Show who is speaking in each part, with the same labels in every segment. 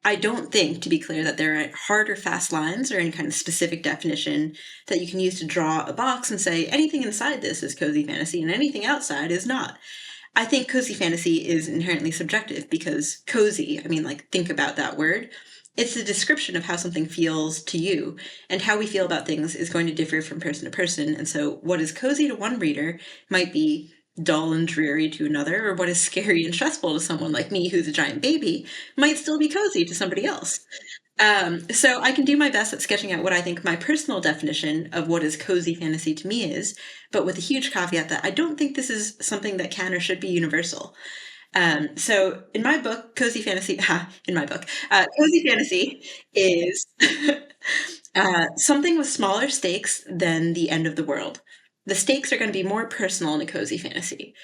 Speaker 1: I don't think, to be clear, that there are hard or fast lines or any kind of specific definition that you can use to draw a box and say anything inside this is cozy fantasy and anything outside is not. I think cozy fantasy is inherently subjective because cozy, I mean, like, think about that word. It's a description of how something feels to you, and how we feel about things is going to differ from person to person. And so, what is cozy to one reader might be dull and dreary to another, or what is scary and stressful to someone like me who's a giant baby might still be cozy to somebody else. So I can do my best at sketching out what I think my personal definition of what is cozy fantasy to me is, but with a huge caveat that I don't think this is something that can or should be universal. So in my book, cozy fantasy, cozy fantasy is something with smaller stakes than the end of the world. The stakes are going to be more personal in a cozy fantasy.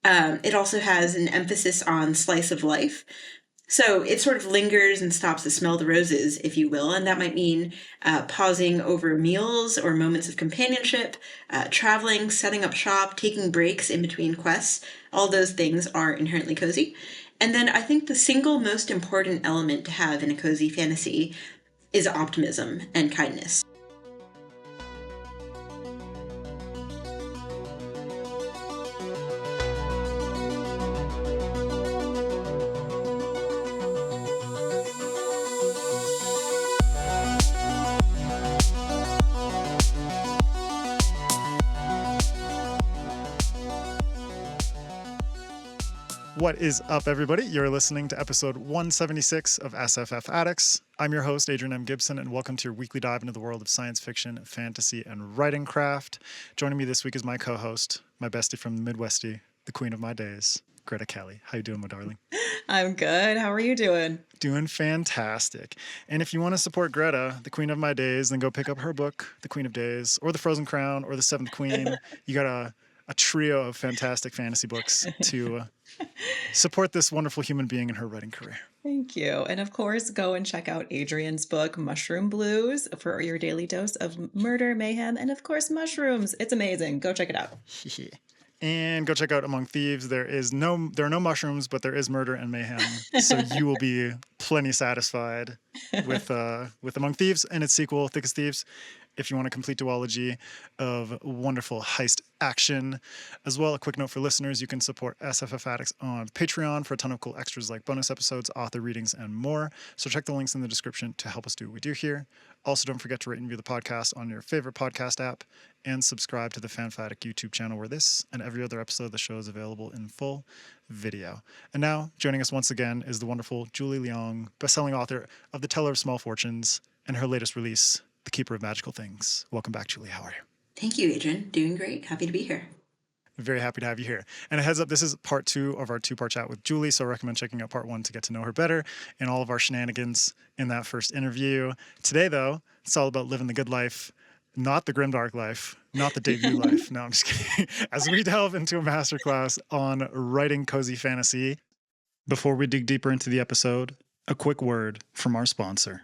Speaker 1: It also has an emphasis on slice of life. So it sort of lingers and stops to smell the roses, if you will, and that might mean pausing over meals or moments of companionship, traveling, setting up shop, taking breaks in between quests. All those things are inherently cozy. And then I think the single most important element to have in a cozy fantasy is optimism and kindness.
Speaker 2: What is up, everybody? You're listening to episode 176 of SFF Addicts. I'm your host, Adrian M. Gibson, and welcome to your weekly dive into the world of science fiction, fantasy, and writing craft. Joining me this week is my co-host, my bestie from the Midwestie, the queen of my days, Greta Kelly. How you doing, my darling?
Speaker 3: I'm good. How are you doing?
Speaker 2: Doing fantastic. And if you want to support Greta, the queen of my days, then go pick up her book, The Queen of Days, or The Frozen Crown, or The Seventh Queen. You got a trio of fantastic fantasy books to support this wonderful human being in her writing career.
Speaker 3: Thank you. And of course, go and check out Adrian's book, Mushroom Blues, for your daily dose of murder, mayhem, and of course, mushrooms. It's amazing. Go check it out.
Speaker 2: And go check out Among Thieves. There are no mushrooms, but there is murder and mayhem. So you will be plenty satisfied with Among Thieves and its sequel, Thick as Thieves. If you want a complete duology of wonderful heist action. As well, a quick note for listeners, you can support SFF Addicts on Patreon for a ton of cool extras like bonus episodes, author readings, and more. So check the links in the description to help us do what we do here. Also, don't forget to rate and review the podcast on your favorite podcast app and subscribe to the FanFiAddict YouTube channel where this and every other episode of the show is available in full video. And now, joining us once again is the wonderful Julie Leong, bestselling author of The Teller of Small Fortunes and her latest release, The Keeper of Magical Things. Welcome back, Julie. How are you?
Speaker 1: Thank you, Adrian. Doing great. Happy to be here.
Speaker 2: Very happy to have you here. And a heads up, this is part 2 of our 2-part chat with Julie, so I recommend checking out part 1 to get to know her better and all of our shenanigans in that first interview. Today, though, it's all about living the good life, not the grimdark life, not the debut life. No, I'm just kidding. As we delve into a masterclass on writing cozy fantasy, before we dig deeper into the episode, a quick word from our sponsor.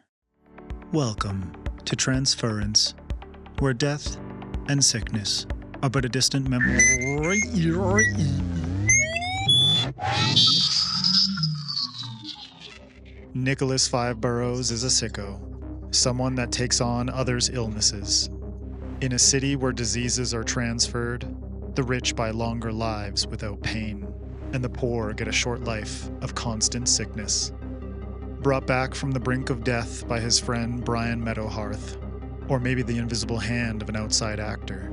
Speaker 2: Welcome to Transference, where death and sickness are but a distant memory. Nicholas Five Burrows is a sicko, someone that takes on others' illnesses. In a city where diseases are transferred, the rich buy longer lives without pain, and the poor get a short life of constant sickness. Brought back from the brink of death by his friend Brian Meadowhearth, or maybe the invisible hand of an outside actor,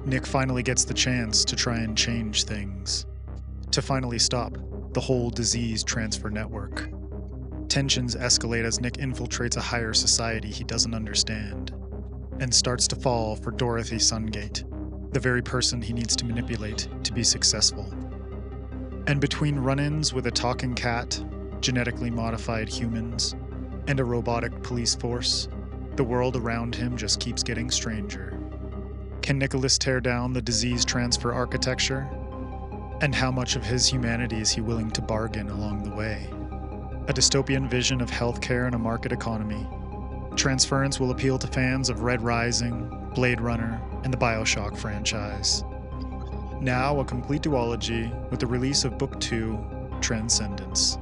Speaker 2: Nick finally gets the chance to try and change things, to finally stop the whole disease transfer network. Tensions escalate as Nick infiltrates a higher society he doesn't understand, and starts to fall for Dorothy Sungate, the very person he needs to manipulate to be successful. And between run-ins with a talking cat, genetically modified humans, and a robotic police force, the world around him just keeps getting stranger. Can Nicholas tear down the disease transfer architecture? And how much of his humanity is he willing to bargain along the way? A dystopian vision of healthcare and a market economy. Transference will appeal to fans of Red Rising, Blade Runner, and the BioShock franchise. Now a complete duology with the release of Book 2, Transcendence.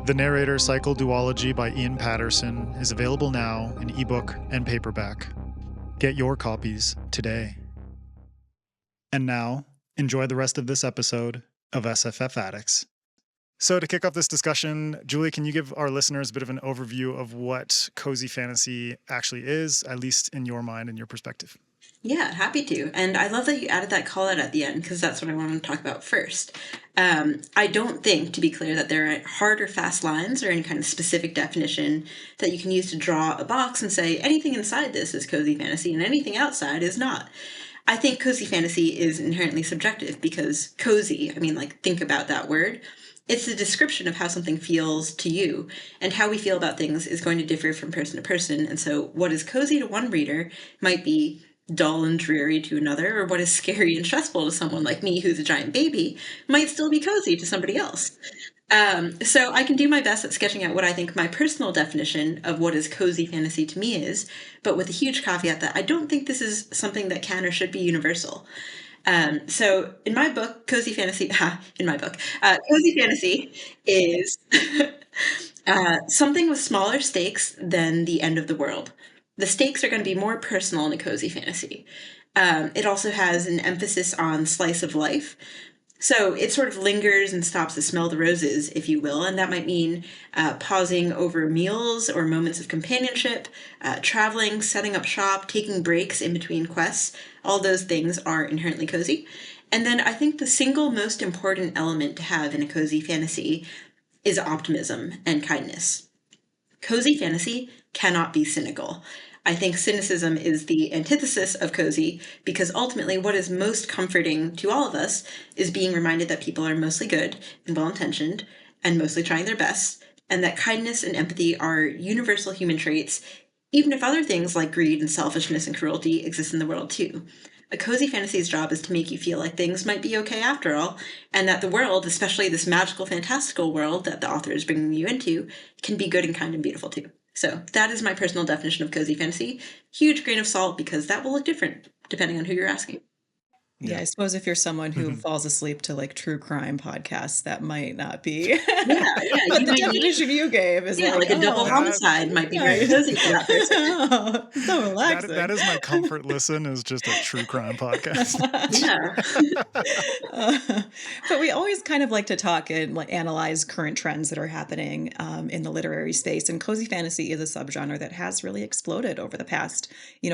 Speaker 2: The Narrator Cycle Duology by Ian Patterson is available now in ebook and paperback. Get your copies today. And now, enjoy the rest of this episode of SFF Addicts. So to kick off this discussion, Julie, can you give our listeners a bit of an overview of what cozy fantasy actually is, at least in your mind and your perspective?
Speaker 1: Yeah, happy to. And I love that you added that call out at the end, because that's what I want to talk about first. I don't think, to be clear, that there are hard or fast lines or any kind of specific definition that you can use to draw a box and say anything inside this is cozy fantasy and anything outside is not. I think cozy fantasy is inherently subjective because cozy, think about that word. It's a description of how something feels to you, and how we feel about things is going to differ from person to person. And so what is cozy to one reader might be dull and dreary to another, or what is scary and stressful to someone like me who's a giant baby might still be cozy to somebody else. So I can do my best at sketching out what I think my personal definition of what is cozy fantasy to me is, but with a huge caveat that I don't think this is something that can or should be universal. So in my book, cozy fantasy, cozy fantasy is something with smaller stakes than the end of the world. The stakes are going to be more personal in a cozy fantasy. It also has an emphasis on slice of life. So it sort of lingers and stops to smell the roses, if you will, and that might mean pausing over meals or moments of companionship, traveling, setting up shop, taking breaks in between quests. All those things are inherently cozy. And then I think the single most important element to have in a cozy fantasy is optimism and kindness. Cozy fantasy cannot be cynical. I think cynicism is the antithesis of cozy, because ultimately what is most comforting to all of us is being reminded that people are mostly good and well-intentioned and mostly trying their best, and that kindness and empathy are universal human traits, even if other things like greed and selfishness and cruelty exist in the world too. A cozy fantasy's job is to make you feel like things might be okay after all, and that the world, especially this magical, fantastical world that the author is bringing you into, can be good and kind and beautiful too. So that is my personal definition of cozy fantasy. Huge grain of salt, because that will look different depending on who you're asking.
Speaker 3: Yeah, I suppose if you're someone who falls asleep to like true crime podcasts, that might not be. But the definition you gave is
Speaker 1: like a double homicide might be very cozy for that person.
Speaker 3: So relaxing.
Speaker 2: That is my comfort listen, is just a true crime podcast.
Speaker 3: But we always kind of like to talk and like analyze current trends that are happening in the literary space, and cozy fantasy is a subgenre that has really exploded over the past,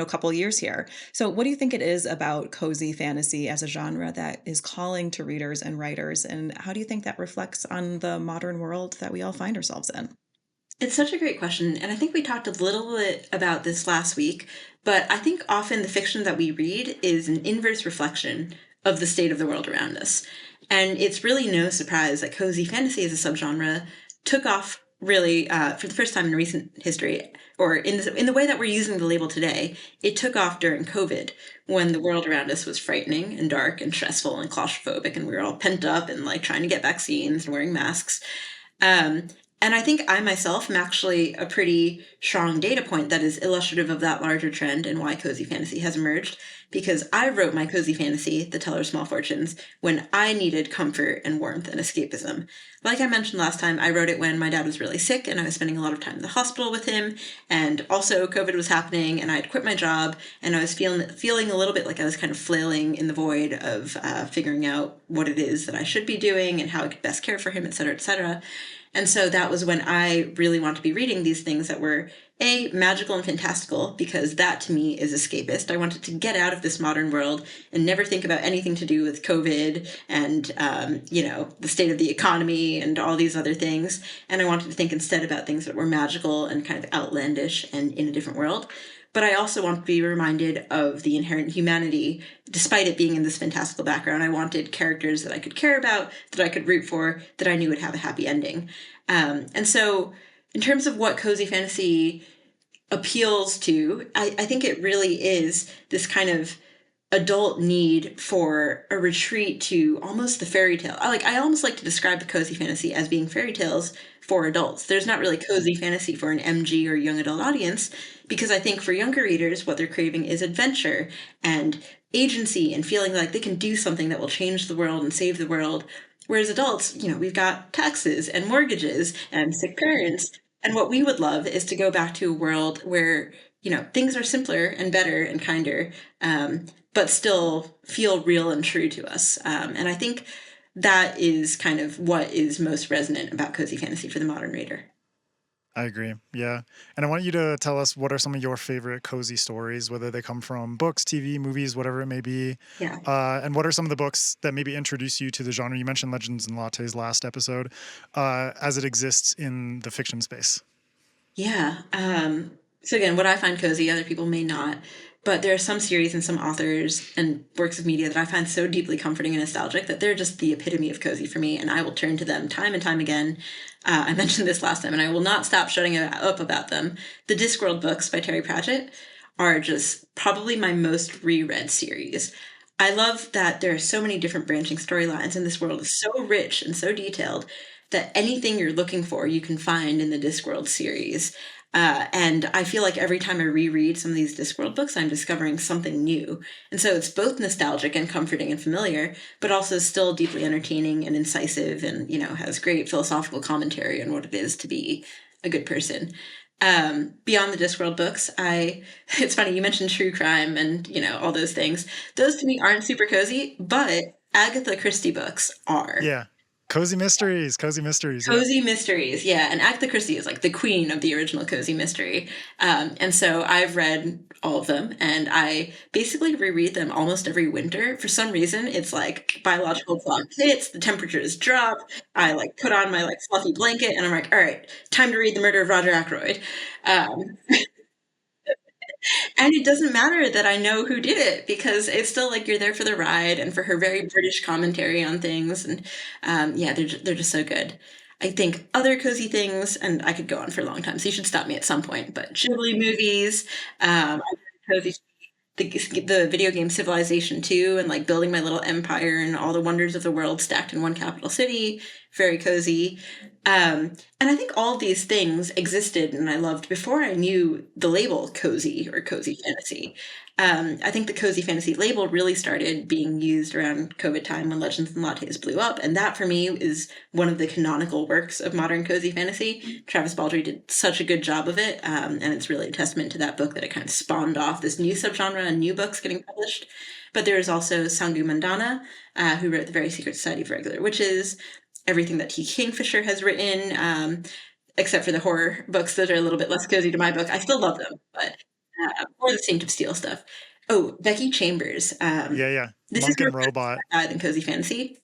Speaker 3: couple years here. So what do you think it is about cozy fantasy as a genre that is calling to readers and writers, and how do you think that reflects on the modern world that we all find ourselves in?
Speaker 1: It's such a great question, and I think we talked a little bit about this last week, but I think often the fiction that we read is an inverse reflection of the state of the world around us. And it's really no surprise that cozy fantasy as a subgenre took off really for the first time in recent history, or in the way that we're using the label today. It took off during COVID, when the world around us was frightening and dark and stressful and claustrophobic, and we were all pent up and like trying to get vaccines and wearing masks. And I think I myself am actually a pretty strong data point that is illustrative of that larger trend and why cozy fantasy has emerged, because I wrote my cozy fantasy, The Teller of Small Fortunes, when I needed comfort and warmth and escapism. Like I mentioned last time, I wrote it when my dad was really sick and I was spending a lot of time in the hospital with him, and also COVID was happening and I had quit my job, and I was feeling a little bit like I was kind of flailing in the void of figuring out what it is that I should be doing and how I could best care for him, et cetera, et cetera. And so that was when I really wanted to be reading these things that were, A, magical and fantastical, because that to me is escapist. I wanted to get out of this modern world and never think about anything to do with COVID and, the state of the economy and all these other things. And I wanted to think instead about things that were magical and kind of outlandish and in a different world. But I also want to be reminded of the inherent humanity, despite it being in this fantastical background. I wanted characters that I could care about, that I could root for, that I knew would have a happy ending. And so in terms of what cozy fantasy appeals to, I think it really is this kind of adult need for a retreat to almost the fairy tale. I almost like to describe the cozy fantasy as being fairy tales for adults. There's not really cozy fantasy for an MG or young adult audience, because I think for younger readers, what they're craving is adventure and agency and feeling like they can do something that will change the world and save the world. Whereas adults, we've got taxes and mortgages and sick parents. And what we would love is to go back to a world where, things are simpler and better and kinder, but still feel real and true to us. And I think that is kind of what is most resonant about cozy fantasy for the modern reader.
Speaker 2: I agree. Yeah. And I want you to tell us what are some of your favorite cozy stories, whether they come from books, TV, movies, whatever it may be.
Speaker 1: Yeah.
Speaker 2: And what are some of the books that maybe introduce you to the genre? You mentioned Legends and Lattes last episode, as it exists in the fiction space.
Speaker 1: Yeah. So again, what I find cozy, other people may not. But there are some series and some authors and works of media that I find so deeply comforting and nostalgic that they're just the epitome of cozy for me, and I will turn to them time and time again. I mentioned this last time, and I will not stop shutting up about them. The Discworld books by Terry Pratchett are just probably my most reread series. I love that there are so many different branching storylines, and this world is so rich and so detailed that anything you're looking for, you can find in the Discworld series. And I feel like every time I reread some of these Discworld books, I'm discovering something new. And so it's both nostalgic and comforting and familiar, but also still deeply entertaining and incisive and, has great philosophical commentary on what it is to be a good person. Beyond the Discworld books, it's funny, you mentioned true crime and, all those things. Those to me aren't super cozy, but Agatha Christie books are.
Speaker 2: Yeah. Cozy mysteries.
Speaker 1: Cozy mysteries, yeah. And Agatha Christie is like the queen of the original cozy mystery. And so I've read all of them, and I basically reread them almost every winter. For some reason, it's like biological clock hits, the temperatures drop, I like put on my like fluffy blanket, and I'm like, all right, time to read The Murder of Roger Ackroyd. And it doesn't matter that I know who did it, because it's still like you're there for the ride and for her very British commentary on things. And they're just so good. I think other cozy things, and I could go on for a long time, so you should stop me at some point, but Ghibli movies, cozy, the video game Civilization 2, and like building my little empire and all the wonders of the world stacked in one capital city, very cozy. And I think all of these things existed and I loved before I knew the label cozy or cozy fantasy. I think the cozy fantasy label really started being used around COVID time when Legends and Lattes blew up. And that for me is one of the canonical works of modern cozy fantasy. Travis Baldree did such a good job of it. And it's really a testament to that book that it kind of spawned off this new subgenre and new books getting published. But there's also Sangu Mandana, who wrote The Very Secret Society of Regular Witches, everything that T. Kingfisher has written, except for the horror books that are a little bit less cozy to my book. I still love them, but or the Saint of Steel stuff. Oh, Becky Chambers.
Speaker 2: Yeah.
Speaker 1: This
Speaker 2: Monk
Speaker 1: is
Speaker 2: and Robot.
Speaker 1: Than cozy fantasy.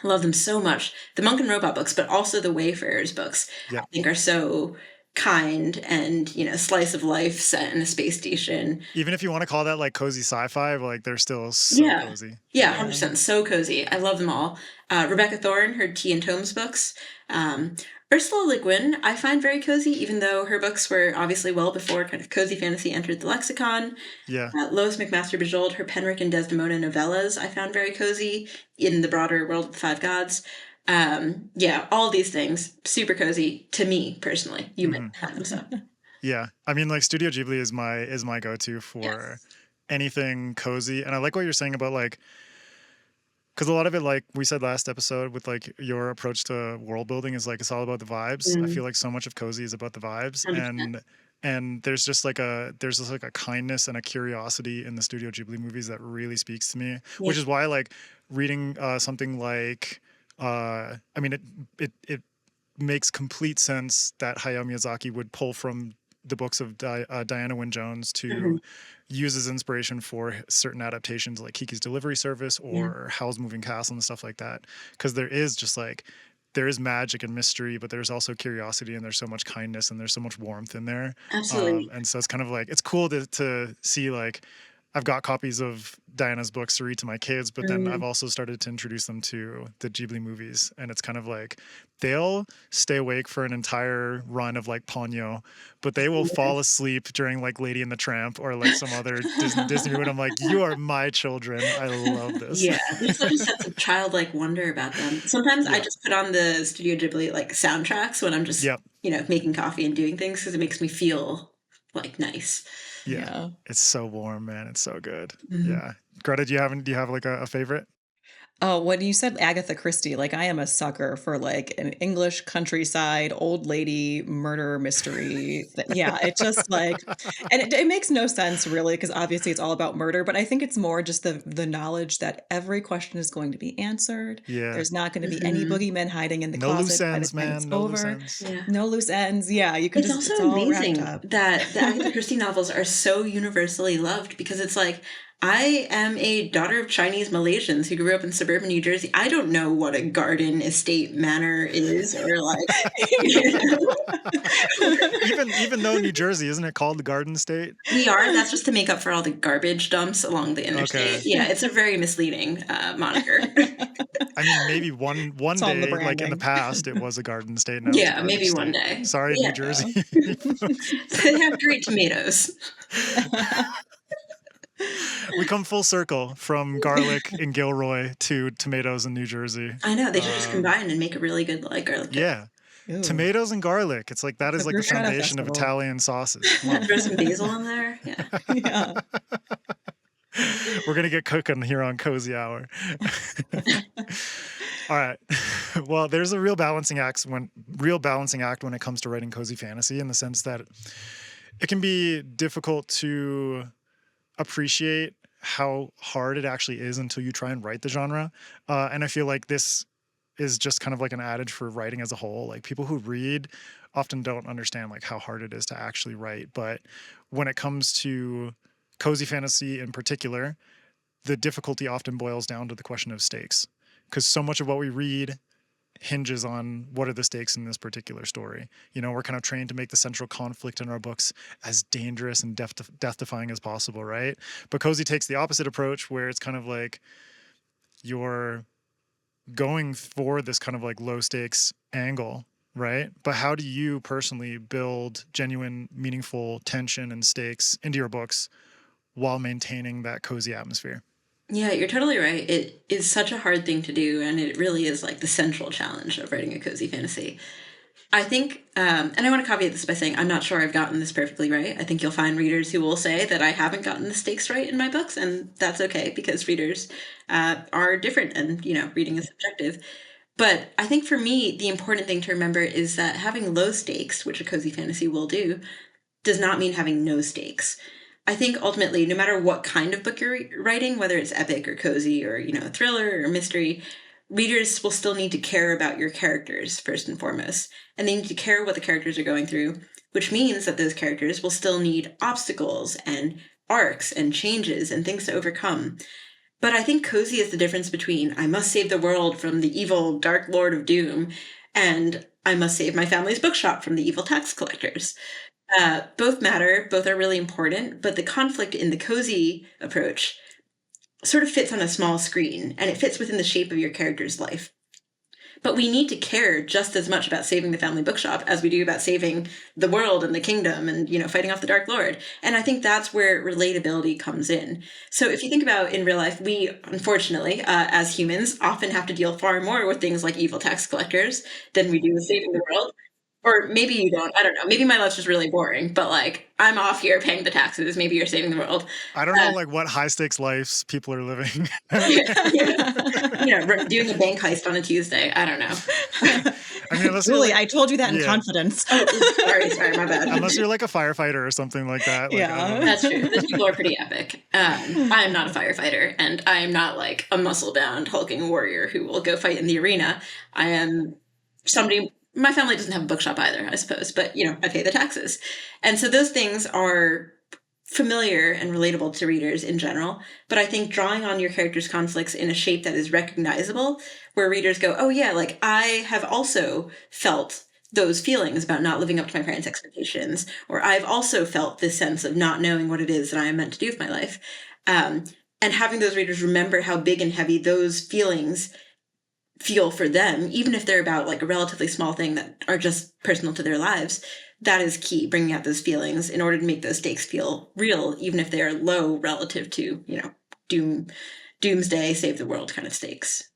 Speaker 1: I love them so much. The Monk and Robot books, but also the Wayfarers books, I think are so kind and, slice of life set in a space station.
Speaker 2: Even if you want to call that like cozy sci-fi, like they're still so cozy.
Speaker 1: Yeah, 100%. So cozy. I love them all. Rebecca Thorne, her Tea and Tomes books. Ursula Le Guin, I find very cozy, even though her books were obviously well before kind of cozy fantasy entered the lexicon.
Speaker 2: Yeah.
Speaker 1: Lois McMaster Bujold, her Penrick and Desdemona novellas, I found very cozy in the broader world of the Five Gods. All these things, super cozy to me personally. You might have them so.
Speaker 2: Yeah. I mean, like Studio Ghibli is my go-to for anything cozy. And I like what you're saying about like, because a lot of it, like we said last episode, with like your approach to world building is like it's all about the vibes. I feel like so much of cozy is about the vibes,
Speaker 1: 100%.
Speaker 2: and there's just like a kindness and a curiosity in the Studio Ghibli movies that really speaks to me. Which is why like reading something like it makes complete sense that Hayao Miyazaki would pull from the books of Diana Wynne Jones to use as inspiration for certain adaptations like Kiki's Delivery Service or Howl's Moving Castle and stuff like that. Because there is magic and mystery, but there's also curiosity and there's so much kindness and there's so much warmth in there.
Speaker 1: Absolutely.
Speaker 2: And so it's kind of like, it's cool to see like, I've got copies of Diana's books to read to my kids, but then I've also started to introduce them to the Ghibli movies. And it's kind of like, they'll stay awake for an entire run of like Ponyo, but they will fall asleep during like Lady and the Tramp or like some other Disney movie. And I'm like, you are my children. I love this.
Speaker 1: Yeah, there's such a sense of childlike wonder about them. Sometimes I just put on the Studio Ghibli like soundtracks when I'm just, making coffee and doing things, because it makes me feel like nice.
Speaker 2: Yeah. It's so warm, man. It's so good. Yeah. Greta, do you have like a favorite?
Speaker 3: Oh, when you said Agatha Christie, like I am a sucker for like an English countryside old lady murder mystery. Yeah, it just like, and it makes no sense really because obviously it's all about murder. But I think it's more just the knowledge that every question is going to be answered.
Speaker 2: Yeah.
Speaker 3: There's not going to be any
Speaker 1: Mhm.
Speaker 3: boogeymen hiding in the
Speaker 2: No loose
Speaker 3: closet by the
Speaker 2: ends,
Speaker 3: time it's
Speaker 2: man. No loose
Speaker 3: over.
Speaker 2: ends.
Speaker 1: Yeah.
Speaker 3: No loose ends. Yeah, you can
Speaker 1: It's
Speaker 3: just,
Speaker 1: also
Speaker 3: it's all wrapped
Speaker 1: amazing
Speaker 3: up.
Speaker 1: that the Agatha Christie novels are so universally loved because it's like, I am a daughter of Chinese Malaysians who grew up in suburban New Jersey. I don't know what a garden estate manor is or like, you know.
Speaker 2: Even though New Jersey, isn't it called the Garden State?
Speaker 1: We are. That's just to make up for all the garbage dumps along the interstate.
Speaker 2: Okay.
Speaker 1: Yeah, it's a very misleading moniker.
Speaker 2: I mean, maybe one
Speaker 3: It's all in the
Speaker 2: day, like in the
Speaker 3: branding.
Speaker 2: past, it was a Garden State. Now it's a
Speaker 1: Yeah,
Speaker 2: Garden
Speaker 1: maybe one
Speaker 2: State.
Speaker 1: day.
Speaker 2: Sorry,
Speaker 1: Yeah.
Speaker 2: New Jersey.
Speaker 1: They have great tomatoes.
Speaker 2: We come full circle from garlic in Gilroy to tomatoes in New Jersey.
Speaker 1: I know, they should just combine and make a really good like garlic dip.
Speaker 2: Yeah.
Speaker 3: Ooh.
Speaker 2: Tomatoes and garlic. It's like that is
Speaker 3: The
Speaker 2: like the
Speaker 3: bruschetta
Speaker 2: foundation of
Speaker 3: festival.
Speaker 2: Italian sauces. Come on.
Speaker 1: Throw some basil in there. Yeah.
Speaker 3: Yeah.
Speaker 2: We're gonna get cooking here on Cozy Hour. All right. Well, there's a real balancing act when it comes to writing cozy fantasy, in the sense that it can be difficult to appreciate how hard it actually is until you try and write the genre. And I feel like this is just kind of like an adage for writing as a whole. Like, people who read often don't understand like how hard it is to actually write. But when it comes to cozy fantasy in particular, the difficulty often boils down to the question of stakes, because so much of what we read hinges on what are the stakes in this particular story. You know, we're kind of trained to make the central conflict in our books as dangerous and death-defying as possible, right? But cozy takes the opposite approach, where it's kind of like you're going for this kind of like low stakes angle, right? But how do you personally build genuine, meaningful tension and stakes into your books while maintaining that cozy atmosphere?
Speaker 1: Yeah, you're totally right. It is such a hard thing to do, and it really is like the central challenge of writing a cozy fantasy. I think, and I want to caveat this by saying I'm not sure I've gotten this perfectly right. I think you'll find readers who will say that I haven't gotten the stakes right in my books, and that's okay because readers are different, and you know, reading is subjective. But I think for me, the important thing to remember is that having low stakes, which a cozy fantasy will do, does not mean having no stakes. I think ultimately, no matter what kind of book you're writing, whether it's epic or cozy or, you know, a thriller or mystery, readers will still need to care about your characters first and foremost. And they need to care what the characters are going through, which means that those characters will still need obstacles and arcs and changes and things to overcome. But I think cozy is the difference between I must save the world from the evil dark lord of doom and I must save my family's bookshop from the evil tax collectors. Both matter, both are really important, but the conflict in the cozy approach sort of fits on a small screen, and it fits within the shape of your character's life. But we need to care just as much about saving the family bookshop as we do about saving the world and the kingdom and, you know, fighting off the Dark Lord. And I think that's where relatability comes in. So if you think about in real life, we, unfortunately, as humans, often have to deal far more with things like evil tax collectors than we do with saving the world. Or maybe you don't. I don't know. Maybe my life's just really boring, but like I'm off here paying the taxes. Maybe you're saving the world.
Speaker 2: I don't know like what high stakes lives people are living.
Speaker 1: You know, doing a bank heist on a Tuesday. I don't know.
Speaker 2: I mean, unless
Speaker 3: Julie,
Speaker 2: you're like,
Speaker 3: I told you that in
Speaker 2: Yeah.
Speaker 3: confidence.
Speaker 1: Sorry, my bad.
Speaker 2: unless you're like a firefighter or something like that. Like, I
Speaker 3: Yeah.
Speaker 2: don't know.
Speaker 1: That's true. Those people are pretty epic. I am not a firefighter, and I am not like a muscle-bound hulking warrior who will go fight in the arena. I am somebody. My family doesn't have a bookshop either, I suppose, but you know, I pay the taxes, and so those things are familiar and relatable to readers in general. But I think drawing on your character's conflicts in a shape that is recognizable, where readers go, "Oh yeah, like I have also felt." Those feelings about not living up to my parents' expectations, or I've also felt this sense of not knowing what it is that I am meant to do with my life. And having those readers remember how big and heavy those feelings feel for them, even if they're about like a relatively small thing that are just personal to their lives, that is key, bringing out those feelings in order to make those stakes feel real, even if they are low relative to, you know, doomsday, save the world kind of stakes.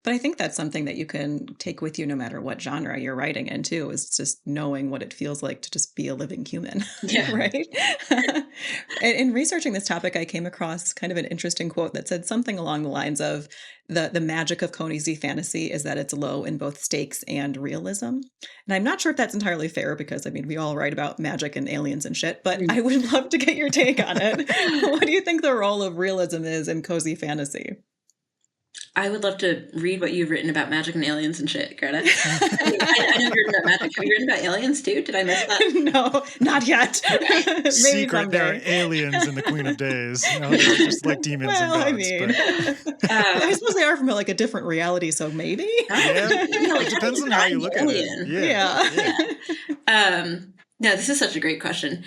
Speaker 3: But I think that's something that you can take with you no matter what genre you're writing in too, is just knowing what it feels like to just be a living human,
Speaker 1: Yeah.
Speaker 3: right? In researching this topic, I came across kind of an interesting quote that said something along the lines of the magic of cozy fantasy is that it's low in both stakes and realism. And I'm not sure if that's entirely fair because I mean we all write about magic and aliens and shit, but I would love to get your take on it. What do you think the role of realism is in cozy fantasy?
Speaker 1: I would love to read what you've written about magic and aliens and shit, Greta. I know you've written about magic. Have you written about aliens too? Did I miss that?
Speaker 3: No, not yet. Maybe
Speaker 2: Secret, there are
Speaker 3: someday.
Speaker 2: aliens in the Queen of Days. They're just like demons
Speaker 3: Well,
Speaker 2: and
Speaker 3: I
Speaker 2: gods.
Speaker 3: mean, I suppose they are from like a different reality, so maybe.
Speaker 2: It depends on how you look at
Speaker 1: alien.
Speaker 2: it. Yeah.
Speaker 1: No, this is such a great question.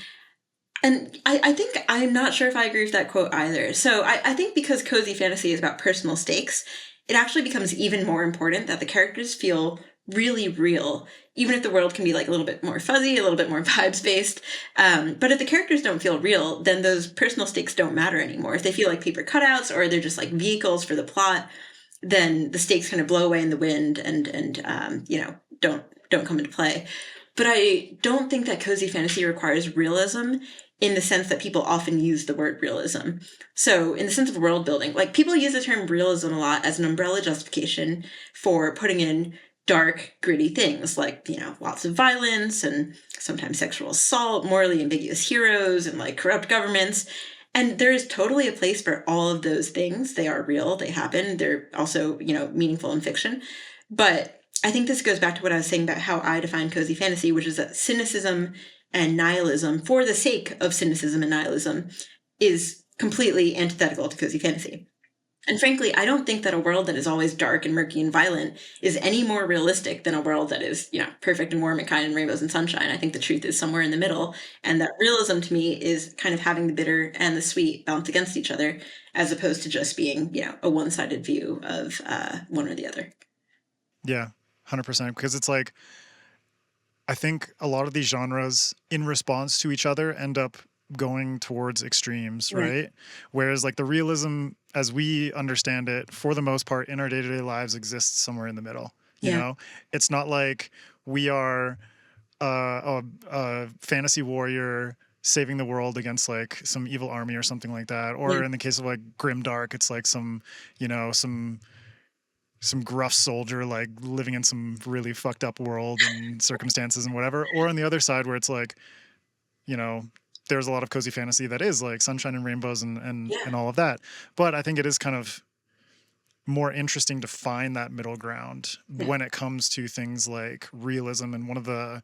Speaker 1: And I think I'm not sure if I agree with that quote either. So I think because cozy fantasy is about personal stakes, it actually becomes even more important that the characters feel really real, even if the world can be like a little bit more fuzzy, a little bit more vibes based. But if the characters don't feel real, then those personal stakes don't matter anymore. If they feel like paper cutouts or they're just like vehicles for the plot, then the stakes kind of blow away in the wind and don't come into play. But I don't think that cozy fantasy requires realism in the sense that people often use the word realism. So in the sense of world building, like people use the term realism a lot as an umbrella justification for putting in dark, gritty things like, lots of violence and sometimes sexual assault, morally ambiguous heroes and like corrupt governments. And there is totally a place for all of those things. They are real. They happen. They're also, meaningful in fiction. But I think this goes back to what I was saying about how I define cozy fantasy, which is that cynicism and nihilism, for the sake of cynicism and nihilism, is completely antithetical to cozy fantasy. And frankly, I don't think that a world that is always dark and murky and violent is any more realistic than a world that is, perfect and warm and kind and rainbows and sunshine. I think the truth is somewhere in the middle. And that realism to me is kind of having the bitter and the sweet balance against each other, as opposed to just being, a one-sided view of one or the other.
Speaker 2: Yeah, 100%. Because it's like, I think a lot of these genres in response to each other end up going towards extremes, right? Whereas like the realism as we understand it, for the most part, in our day-to-day lives exists somewhere in the middle. You know, it's not like we are a fantasy warrior saving the world against like some evil army or something like that. Or in the case of like grimdark, it's like some gruff soldier like living in some really fucked up world and circumstances and whatever. Or on the other side where it's like, there's a lot of cozy fantasy that is like sunshine and rainbows and all of that. But I think it is kind of more interesting to find that middle ground when it comes to things like realism. And one of the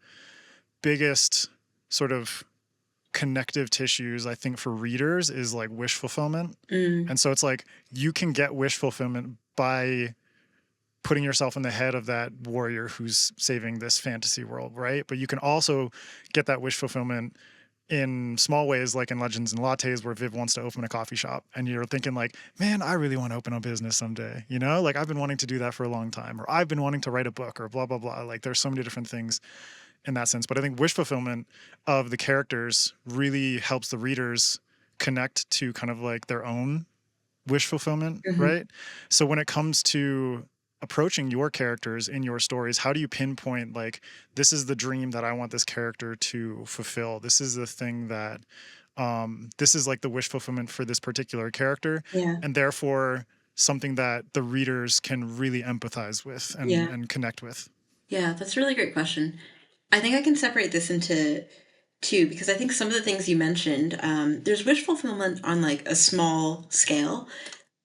Speaker 2: biggest sort of connective tissues, I think, for readers is like wish fulfillment. And so it's like you can get wish fulfillment by putting yourself in the head of that warrior who's saving this fantasy world, right? But you can also get that wish fulfillment in small ways, like in Legends and Lattes, where Viv wants to open a coffee shop and you're thinking like, man, I really want to open a business someday, like I've been wanting to do that for a long time, or I've been wanting to write a book, or blah, blah, blah. Like there's so many different things in that sense. But I think wish fulfillment of the characters really helps the readers connect to kind of like their own wish fulfillment, right? So when it comes to approaching your characters in your stories, how do you pinpoint like, this is the dream that I want this character to fulfill? This is the thing that, this is like the wish fulfillment for this particular character. And therefore something that the readers can really empathize with and connect with. Yeah,
Speaker 1: that's a really great question. I think I can separate this into two, because I think some of the things you mentioned, there's wish fulfillment on like a small scale.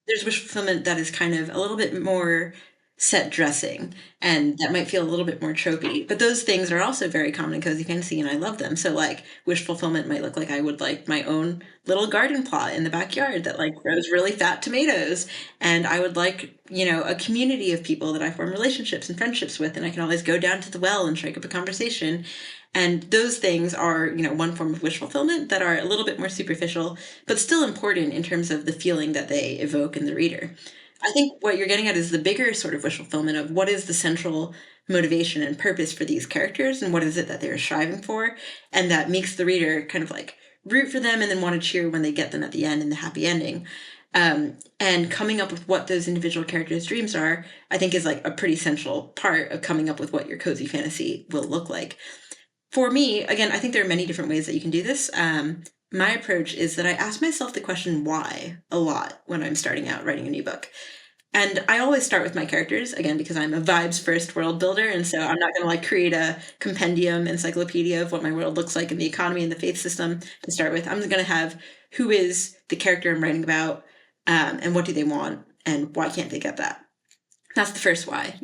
Speaker 1: There's wish fulfillment that is kind of a little bit more set dressing, and that might feel a little bit more tropey, but those things are also very common in cozy fantasy, and I love them. So like wish fulfillment might look like I would like my own little garden plot in the backyard that like grows really fat tomatoes, and I would like a community of people that I form relationships and friendships with, and I can always go down to the well and strike up a conversation. And those things are one form of wish fulfillment that are a little bit more superficial, but still important in terms of the feeling that they evoke in the reader. I think what you're getting at is the bigger sort of wish fulfillment of what is the central motivation and purpose for these characters, and what is it that they're striving for, and that makes the reader kind of like root for them and then want to cheer when they get them at the end in the happy ending. And coming up with what those individual characters' dreams are, I think, is like a pretty central part of coming up with what your cozy fantasy will look like. For me, again, I think there are many different ways that you can do this. My approach is that I ask myself the question why a lot when I'm starting out writing a new book. And I always start with my characters, again, because I'm a vibes first world builder. And so I'm not going to like create a compendium encyclopedia of what my world looks like in the economy and the faith system to start with. I'm going to have who is the character I'm writing about, and what do they want, and why can't they get that? That's the first why.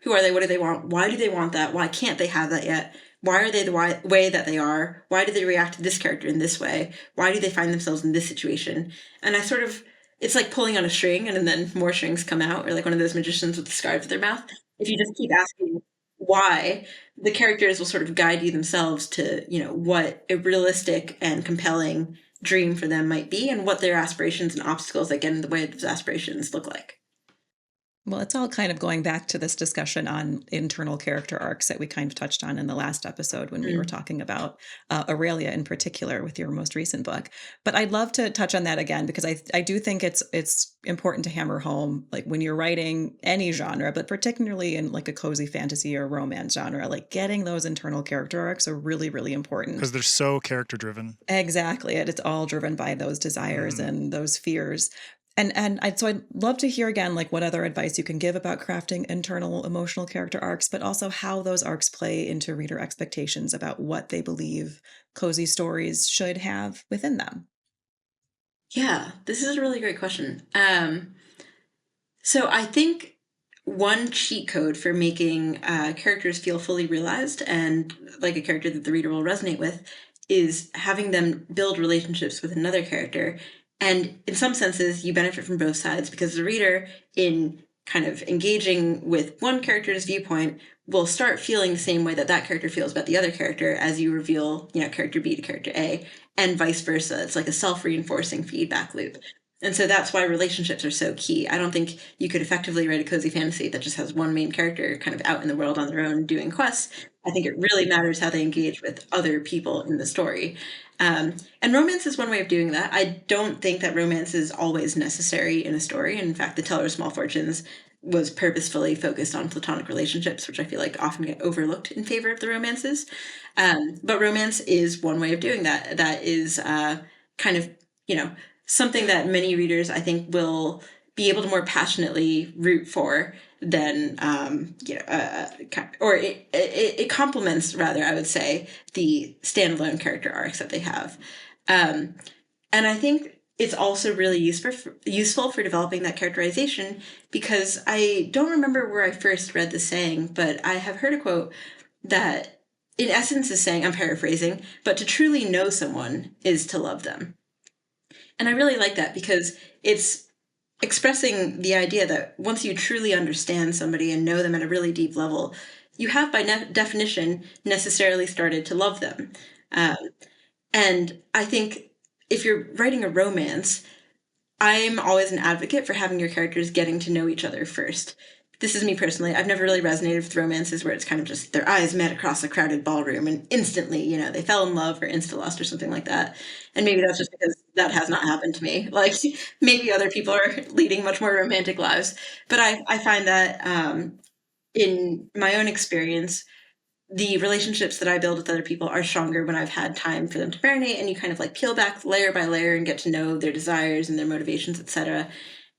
Speaker 1: Who are they? What do they want? Why do they want that? Why can't they have that yet? Why are they the way that they are? Why do they react to this character in this way? Why do they find themselves in this situation? And it's like pulling on a string and then more strings come out, or like one of those magicians with the scarves at their mouth. If you just keep asking why, the characters will sort of guide you themselves to, what a realistic and compelling dream for them might be, and what their aspirations and obstacles that get in the way of those aspirations look like.
Speaker 3: Well, it's all kind of going back to this discussion on internal character arcs that we kind of touched on in the last episode when we were talking about Aurelia in particular with your most recent book. But I'd love to touch on that again, because I do think it's important to hammer home, like when you're writing any genre, but particularly in like a cozy fantasy or romance genre, like getting those internal character arcs are really, really important.
Speaker 2: Because they're so character driven.
Speaker 3: Exactly. It's all driven by those desires and those fears. So I'd love to hear again, like what other advice you can give about crafting internal emotional character arcs, but also how those arcs play into reader expectations about what they believe cozy stories should have within them.
Speaker 1: Yeah, this is a really great question. So I think one cheat code for making characters feel fully realized and like a character that the reader will resonate with is having them build relationships with another character. And in some senses, you benefit from both sides, because the reader, in kind of engaging with one character's viewpoint, will start feeling the same way that that character feels about the other character as you reveal, character B to character A, and vice versa. It's like a self-reinforcing feedback loop. And so that's why relationships are so key. I don't think you could effectively write a cozy fantasy that just has one main character kind of out in the world on their own doing quests. I think it really matters how they engage with other people in the story. And romance is one way of doing that. I don't think that romance is always necessary in a story. In fact, The Teller of Small Fortunes was purposefully focused on platonic relationships, which I feel like often get overlooked in favor of the romances. But romance is one way of doing that. That is kind of, something that many readers, I think, will be able to more passionately root for than, or it complements, rather, I would say, the standalone character arcs that they have. And I think it's also really useful for developing that characterization, because I don't remember where I first read the saying, but I have heard a quote that in essence is saying, I'm paraphrasing, but to truly know someone is to love them. And I really like that, because it's expressing the idea that once you truly understand somebody and know them at a really deep level, you have by definition necessarily started to love them. And I think if you're writing a romance, I'm always an advocate for having your characters getting to know each other first. This is me personally. I've never really resonated with romances where it's kind of just their eyes met across a crowded ballroom and instantly, they fell in love or insta-lust or something like that. And maybe that's just because that has not happened to me. Like, maybe other people are leading much more romantic lives. But I find that in my own experience, the relationships that I build with other people are stronger when I've had time for them to marinate, and you kind of like peel back layer by layer and get to know their desires and their motivations, etc.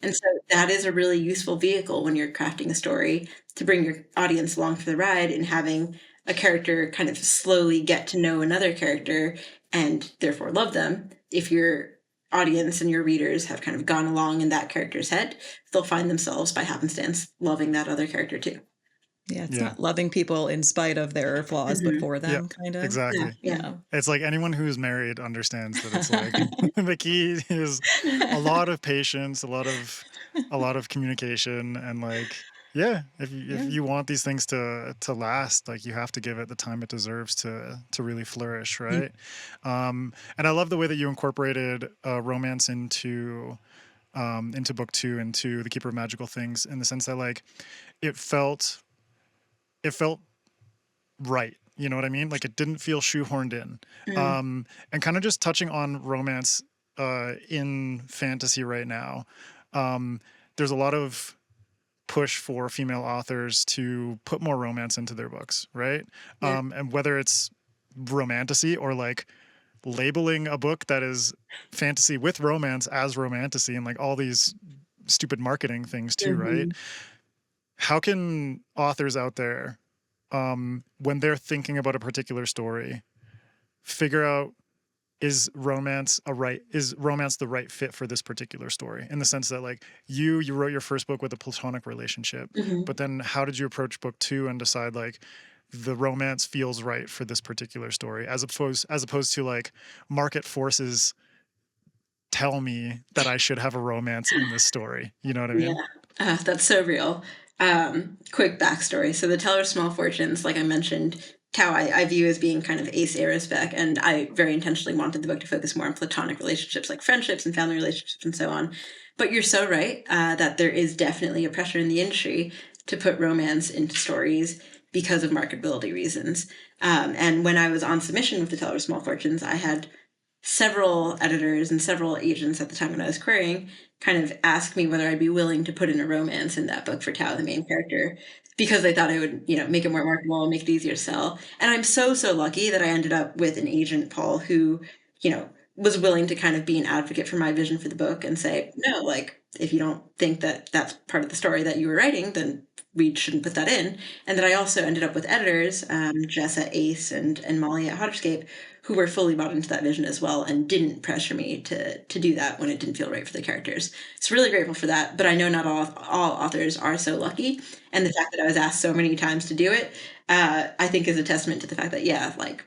Speaker 1: And so that is a really useful vehicle when you're crafting a story to bring your audience along for the ride, and having a character kind of slowly get to know another character and therefore love them. If your audience and your readers have kind of gone along in that character's head, they'll find themselves by happenstance loving that other character too.
Speaker 3: Yeah, it's not loving people in spite of their flaws, but for them, kind of.
Speaker 2: Exactly.
Speaker 3: Yeah.
Speaker 2: It's like anyone who's married understands that it's like the key is a lot of patience, a lot of communication, and like, if you want these things to last, like you have to give it the time it deserves to really flourish, right? And I love the way that you incorporated romance into book 2, into The Keeper of Magical Things, in the sense that like it felt right. You know what I mean? Like it didn't feel shoehorned in. And kind of just touching on romance in fantasy right now, there's a lot of push for female authors to put more romance into their books, right?
Speaker 1: Yeah.
Speaker 2: And whether it's romantasy or like labeling a book that is fantasy with romance as romantasy and like all these stupid marketing things too, right? How can authors out there, when they're thinking about a particular story, figure out is romance the right fit for this particular story? In the sense that like you wrote your first book with a platonic relationship, but then how did you approach book 2 and decide like the romance feels right for this particular story, as opposed to like market forces tell me that I should have a romance in this story? You know what I mean?
Speaker 1: Yeah, that's so real. Quick backstory. So the Teller of Small Fortunes, like I mentioned, Tao I view as being kind of ace aerospec, and I very intentionally wanted the book to focus more on platonic relationships like friendships and family relationships and so on. But you're so right that there is definitely a pressure in the industry to put romance into stories because of marketability reasons. And when I was on submission with the Teller of Small Fortunes, I had several editors and several agents at the time when I was querying kind of ask me whether I'd be willing to put in a romance in that book for Tao, the main character, because they thought it would, make it more marketable and make it easier to sell. And I'm so, so lucky that I ended up with an agent, Paul, who, was willing to kind of be an advocate for my vision for the book and say, no, like, if you don't think that that's part of the story that you were writing, then we shouldn't put that in. And then I also ended up with editors, Jess at Ace and Molly at Hotterscape, who were fully bought into that vision as well and didn't pressure me to do that when it didn't feel right for the characters. So really grateful for that. But I know not all authors are so lucky. And the fact that I was asked so many times to do it, I think is a testament to the fact that,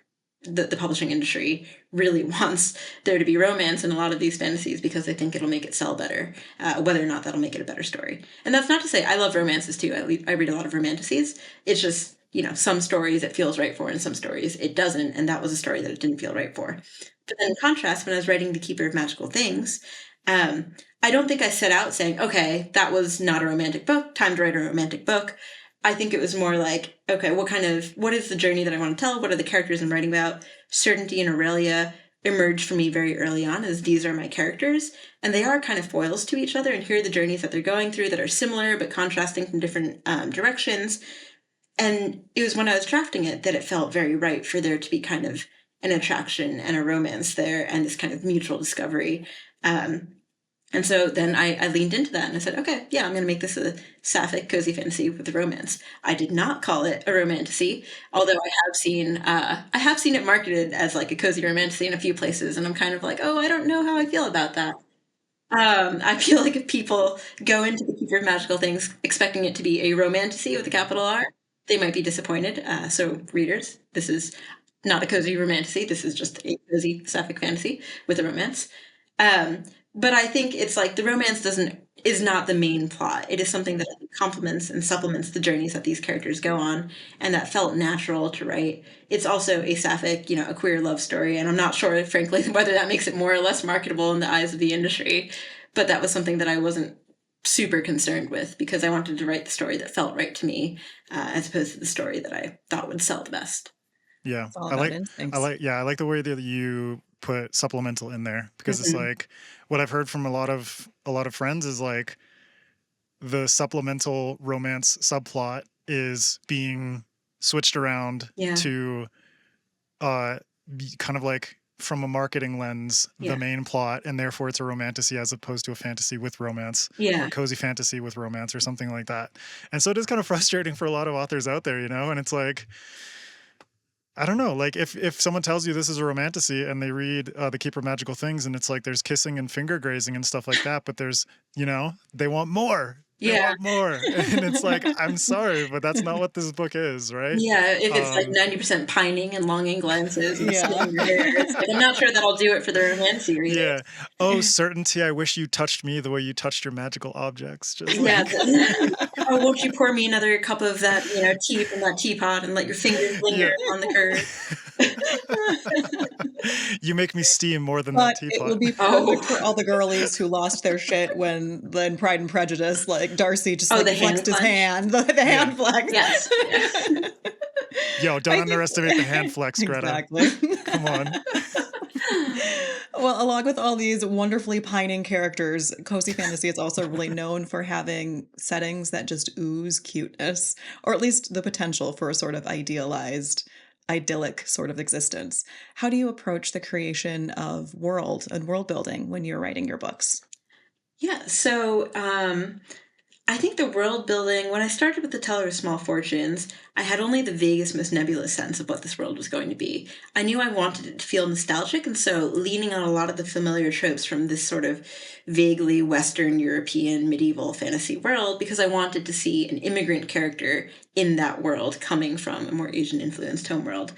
Speaker 1: the publishing industry really wants there to be romance in a lot of these fantasies because they think it'll make it sell better, whether or not that'll make it a better story. And that's not to say I love romances too. I read a lot of romantasies. It's just, some stories it feels right for and some stories it doesn't. And that was a story that it didn't feel right for. But then in contrast, when I was writing The Keeper of Magical Things, I don't think I set out saying, okay, that was not a romantic book, time to write a romantic book. I think it was more like, okay, what is the journey that I want to tell? What are the characters I'm writing about? Certainty and Aurelia emerged for me very early on as these are my characters. And they are kind of foils to each other. And here are the journeys that they're going through that are similar, but contrasting from different directions. And it was when I was drafting it that it felt very right for there to be kind of an attraction and a romance there and this kind of mutual discovery. And so then I leaned into that and I said, okay, yeah, I'm going to make this a sapphic cozy fantasy with a romance. I did not call it a romantasy, although I have seen it marketed as like a cozy romantasy in a few places, and I'm kind of like, oh, I don't know how I feel about that. I feel like if people go into The Keeper of Magical Things expecting it to be a romantasy with a capital R, they might be disappointed. So readers, this is not a cozy romantasy. This is just a cozy sapphic fantasy with a romance. But I think it's like the romance is not the main plot. It is something that complements and supplements the journeys that these characters go on, and that felt natural to write. It's also a sapphic, a queer love story, and I'm not sure, frankly, whether that makes it more or less marketable in the eyes of the industry. But that was something that I wasn't super concerned with because I wanted to write the story that felt right to me, as opposed to the story that I thought would sell the best.
Speaker 2: Yeah, I like the way that you put supplemental in there because it's like what I've heard from a lot of friends is like the supplemental romance subplot is being switched around to kind of like from a marketing lens the main plot, and therefore it's a romantasy as opposed to a fantasy with romance, a cozy fantasy with romance or something like that. And so it is kind of frustrating for a lot of authors out there, and it's like, I don't know, like if someone tells you this is a romantasy and they read The Keeper of Magical Things and it's like there's kissing and finger grazing and stuff like that, but there's, they want more. They want more. And it's like, I'm sorry, but that's not what this book is, right?
Speaker 1: Yeah, if it's like 90% pining and longing glances and it's like, I'm not sure that I'll do it for the romantasy reader.
Speaker 2: Yeah. Oh, certainty, I wish you touched me the way you touched your magical objects. Just
Speaker 1: oh, won't you pour me another cup of that, tea from that teapot and let your fingers linger on the curve?
Speaker 2: You make me steam more than that teapot.
Speaker 3: It would be perfect for all the girlies who lost their shit when Pride and Prejudice, like Darcy just flexed his hand, the hand flex.
Speaker 1: Yes.
Speaker 2: Yo, don't underestimate the hand flex, Greta.
Speaker 3: Exactly.
Speaker 2: Come on.
Speaker 3: Well, along with all these wonderfully pining characters, cozy fantasy is also really known for having settings that just ooze cuteness, or at least the potential for a sort of idealized, idyllic sort of existence. How do you approach the creation of world and world building when you're writing your books?
Speaker 1: Yeah, so I think the world building, when I started with The Teller of Small Fortunes, I had only the vaguest, most nebulous sense of what this world was going to be. I knew I wanted it to feel nostalgic, and so leaning on a lot of the familiar tropes from this sort of vaguely Western European medieval fantasy world, because I wanted to see an immigrant character in that world coming from a more Asian influenced homeworld.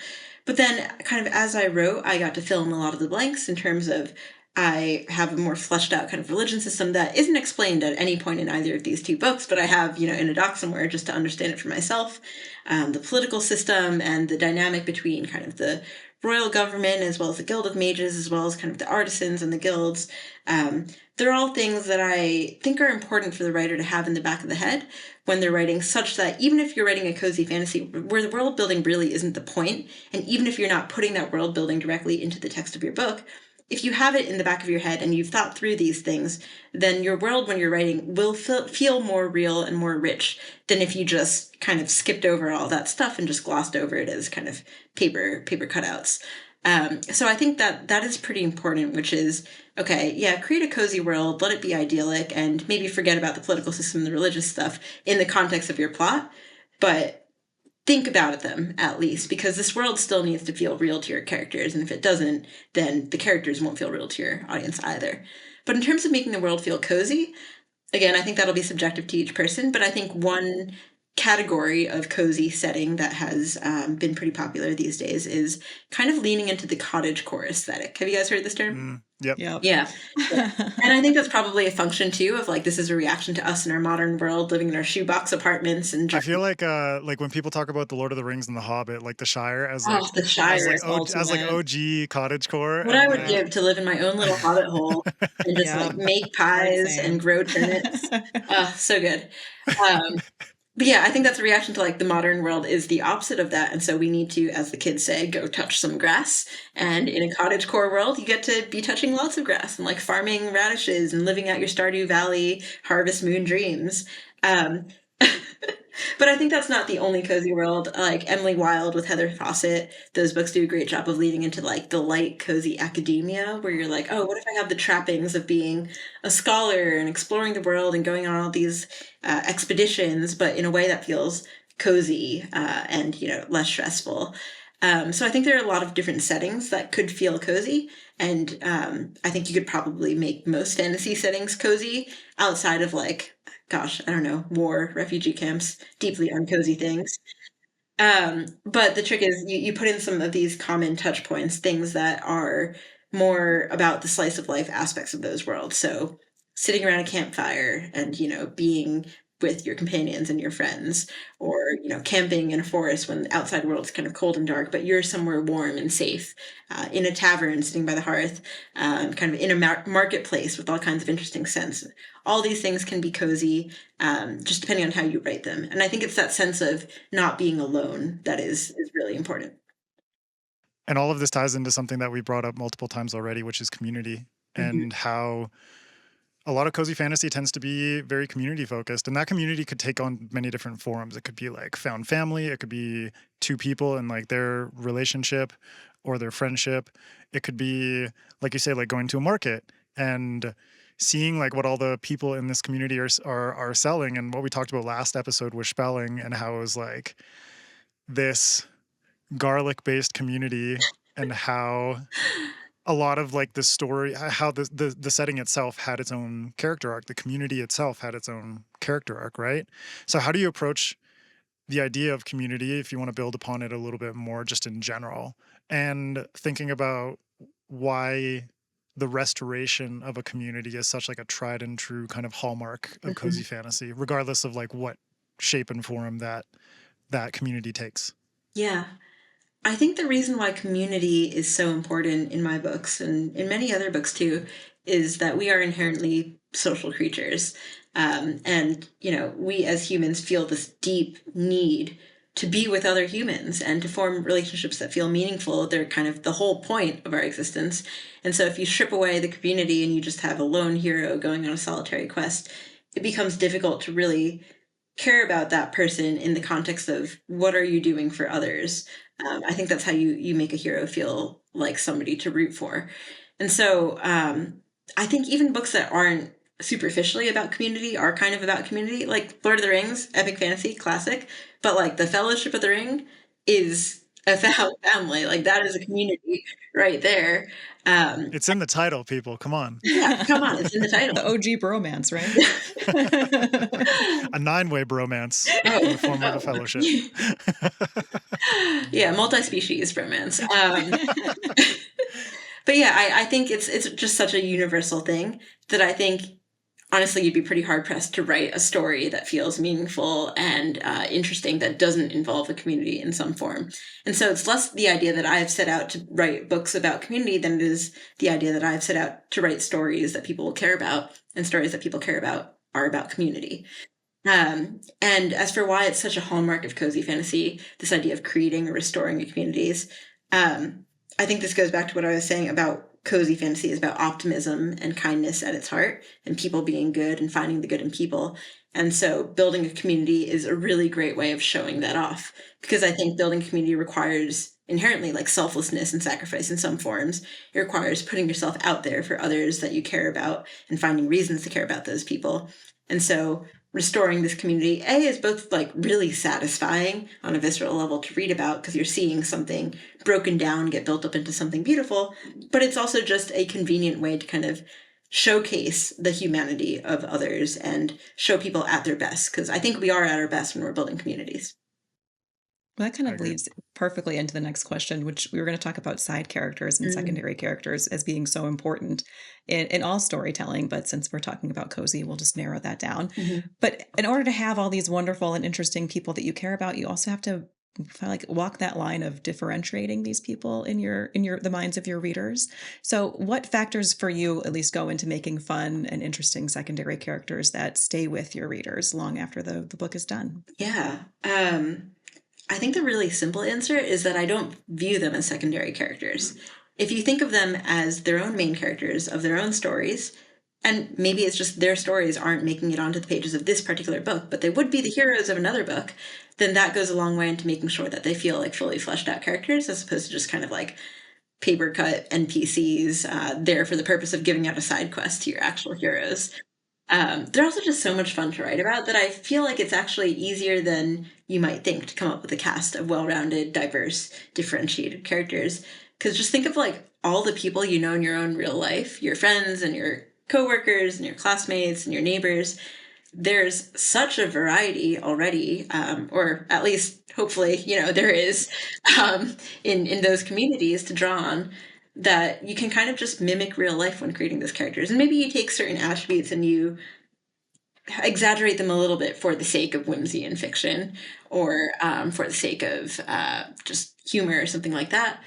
Speaker 1: But then, kind of as I wrote, I got to fill in a lot of the blanks in terms of I have a more fleshed out kind of religion system that isn't explained at any point in either of these two books, but I have, in a doc somewhere just to understand it for myself. The political system and the dynamic between kind of the royal government as well as the Guild of Mages, as well as kind of the artisans and the guilds. They're all things that I think are important for the writer to have in the back of the head when they're writing, such that even if you're writing a cozy fantasy where the world building really isn't the point, and even if you're not putting that world building directly into the text of your book, if you have it in the back of your head and you've thought through these things, then your world when you're writing will feel more real and more rich than if you just kind of skipped over all that stuff and just glossed over it as kind of paper cutouts. So I think that is pretty important, which is, okay, yeah, create a cozy world, let it be idyllic, and maybe forget about the political system, the religious stuff in the context of your plot, but think about them at least, because this world still needs to feel real to your characters, and if it doesn't, then the characters won't feel real to your audience either. But in terms of making the world feel cozy, again, I think that'll be subjective to each person, but I think one category of cozy setting that has been pretty popular these days is kind of leaning into the cottagecore aesthetic. Have you guys heard this term?
Speaker 2: Yep.
Speaker 3: Yep.
Speaker 1: Yeah. And I think that's probably a function too of like, this is a reaction to us in our modern world, living in our shoebox apartments and
Speaker 2: I feel like when people talk about the Lord of the Rings and the Hobbit, like the Shire as like
Speaker 1: the Shire is
Speaker 2: as like
Speaker 3: ultimate.
Speaker 2: OG cottagecore.
Speaker 1: what
Speaker 2: And
Speaker 1: I would
Speaker 2: like
Speaker 1: give to live in my own little hobbit hole and just
Speaker 3: Yeah.
Speaker 1: like make
Speaker 3: Right,
Speaker 1: pies
Speaker 3: same.
Speaker 1: and grow turnips. So good. Um, but yeah, I think that's a reaction to like the modern world is the opposite of that. And so we need to, as the kids say, go touch some grass. And in a cottagecore world, you get to be touching lots of grass and like farming radishes and living out your Stardew Valley Harvest Moon dreams. Um, but I think that's not the only cozy world. Like Emily Wilde with Heather Fawcett, those books do a great job of leading into like the light, cozy academia, where you're like, oh, what if I have the trappings of being a scholar and exploring the world and going on all these expeditions, but in a way that feels cozy and less stressful. So I think there are a lot of different settings that could feel cozy, and I think you could probably make most fantasy settings cozy outside of like, gosh, I don't know, war, refugee camps, deeply uncozy things. But the trick is you put in some of these common touch points, things that are more about the slice of life aspects of those worlds. So sitting around a campfire and, being with your companions and your friends, or, camping in a forest when the outside world is kind of cold and dark, but you're somewhere warm and safe, in a tavern sitting by the hearth, kind of in a marketplace with all kinds of interesting scents. All these things can be cozy, just depending on how you write them. And I think it's that sense of not being alone that is really important.
Speaker 2: And all of this ties into something that we brought up multiple times already, which is community, and how a lot of cozy fantasy tends to be very community focused. And that community could take on many different forms. It could be like found family. It could be two people and like their relationship or their friendship. It could be, like you say, like going to a market and seeing like what all the people in this community are selling. And what we talked about last episode was spelling, and how it was like this garlic-based community, and how a lot of like the story, how the setting itself had its own character arc. The community itself had its own character arc, right? So how do you approach the idea of community if you want to build upon it a little bit more just in general, and thinking about why the restoration of a community is such like a tried and true kind of hallmark of cozy fantasy, regardless of like what shape and form that community takes?
Speaker 1: Yeah. I think the reason why community is so important in my books and in many other books too is that we are inherently social creatures. And, we as humans feel this deep need to be with other humans and to form relationships that feel meaningful. They're kind of the whole point of our existence. And so if you strip away the community and you just have a lone hero going on a solitary quest, it becomes difficult to really care about that person in the context of what are you doing for others. I think that's how you make a hero feel like somebody to root for. And so I think even books that aren't superficially about community are kind of about community, like Lord of the Rings, epic fantasy, classic. But like the Fellowship of the Ring is a family. Like that is a community right there.
Speaker 2: It's in the title, people. Come on.
Speaker 1: Yeah, come on, it's in the title.
Speaker 3: The OG bromance, right?
Speaker 2: A 9-way bromance in the form of a fellowship.
Speaker 1: Yeah, multi-species bromance. But yeah, I think it's just such a universal thing that I think, honestly, you'd be pretty hard-pressed to write a story that feels meaningful and interesting that doesn't involve a community in some form. And so it's less the idea that I've set out to write books about community than it is the idea that I've set out to write stories that people will care about, and stories that people care about are about community. And as for why it's such a hallmark of cozy fantasy, this idea of creating or restoring your communities, I think this goes back to what I was saying about cozy fantasy is about optimism and kindness at its heart and people being good and finding the good in people. And so building a community is a really great way of showing that off, because I think building community requires inherently like selflessness and sacrifice in some forms. It requires putting yourself out there for others that you care about and finding reasons to care about those people. And so restoring this community, is both like really satisfying on a visceral level to read about because you're seeing something broken down get built up into something beautiful, but it's also just a convenient way to kind of showcase the humanity of others and show people at their best, because I think we are at our best when we're building communities.
Speaker 3: Well, that kind of leads perfectly into the next question, which we were going to talk about side characters and secondary characters as being so important in all storytelling. But since we're talking about cozy, we'll just narrow that down. But in order to have all these wonderful and interesting people that you care about, you also have to like walk that line of differentiating these people in the minds of your readers. So what factors for you at least go into making fun and interesting secondary characters that stay with your readers long after the book is done?
Speaker 1: Yeah. I think the really simple answer is that I don't view them as secondary characters. If you think of them as their own main characters of their own stories, and maybe it's just their stories aren't making it onto the pages of this particular book, but they would be the heroes of another book, then that goes a long way into making sure that they feel like fully fleshed out characters as opposed to just kind of like paper cut NPCs there for the purpose of giving out a side quest to your actual heroes. They're also just so much fun to write about that I feel like it's actually easier than you might think to come up with a cast of well-rounded, diverse, differentiated characters. Because just think of like all the people you know in your own real life, your friends and your coworkers and your classmates and your neighbors. There's such a variety already, or at least hopefully, there is in those communities to draw on, that you can kind of just mimic real life when creating those characters. And maybe you take certain attributes and you exaggerate them a little bit for the sake of whimsy in fiction, or for the sake of just humor or something like that.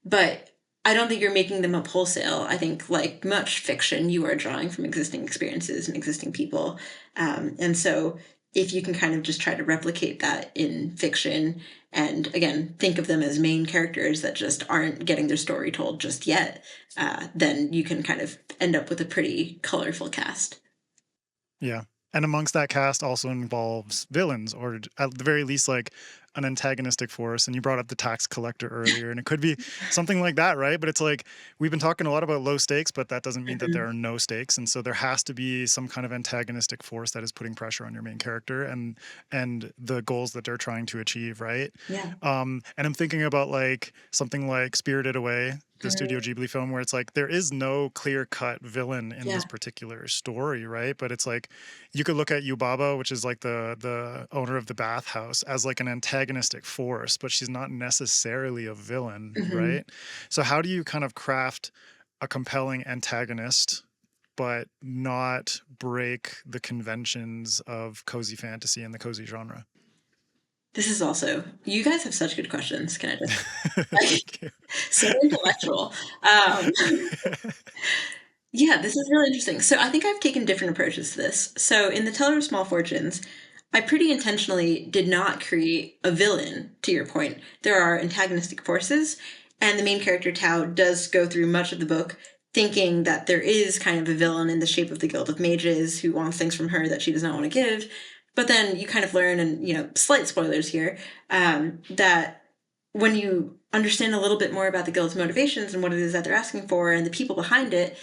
Speaker 1: But I don't think you're making them up wholesale. I think, like much fiction, you are drawing from existing experiences and existing people. And so if you can kind of just try to replicate that in fiction, and again, think of them as main characters that just aren't getting their story told just yet, then you can kind of end up with a pretty colorful cast.
Speaker 2: Yeah. And amongst that cast also involves villains, or at the very least, like an antagonistic force. And you brought up the tax collector earlier, and it could be something like that, right? But it's like, we've been talking a lot about low stakes, but that doesn't mean that there are no stakes. And so there has to be some kind of antagonistic force that is putting pressure on your main character and the goals that they're trying to achieve, right?
Speaker 1: Yeah.
Speaker 2: And I'm thinking about like something like Spirited Away, the Studio Ghibli film, where it's like there is no clear-cut villain in this particular story, right? But it's like you could look at Yubaba, which is like the owner of the bathhouse, as like an antagonistic force, but she's not necessarily a villain, right? So how do you kind of craft a compelling antagonist but not break the conventions of cozy fantasy and the cozy genre?
Speaker 1: This is also, you guys have such good questions. Can I just, so intellectual. Yeah, this is really interesting. So I think I've taken different approaches to this. So in The Teller of Small Fortunes, I pretty intentionally did not create a villain, to your point. There are antagonistic forces, and the main character, Tao, does go through much of the book thinking that there is kind of a villain in the shape of the Guild of Mages who wants things from her that she does not want to give. But then you kind of learn, and, slight spoilers here, that when you understand a little bit more about the Guild's motivations and what it is that they're asking for and the people behind it,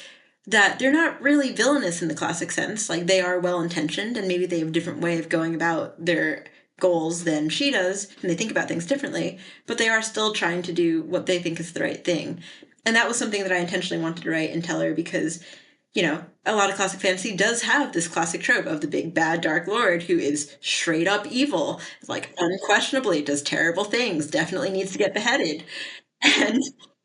Speaker 1: that they're not really villainous in the classic sense. Like, they are well-intentioned, and maybe they have a different way of going about their goals than she does, and they think about things differently, but they are still trying to do what they think is the right thing. And that was something that I intentionally wanted to write and tell her because, a lot of classic fantasy does have this classic trope of the big bad dark lord who is straight up evil, like unquestionably does terrible things, definitely needs to get beheaded. And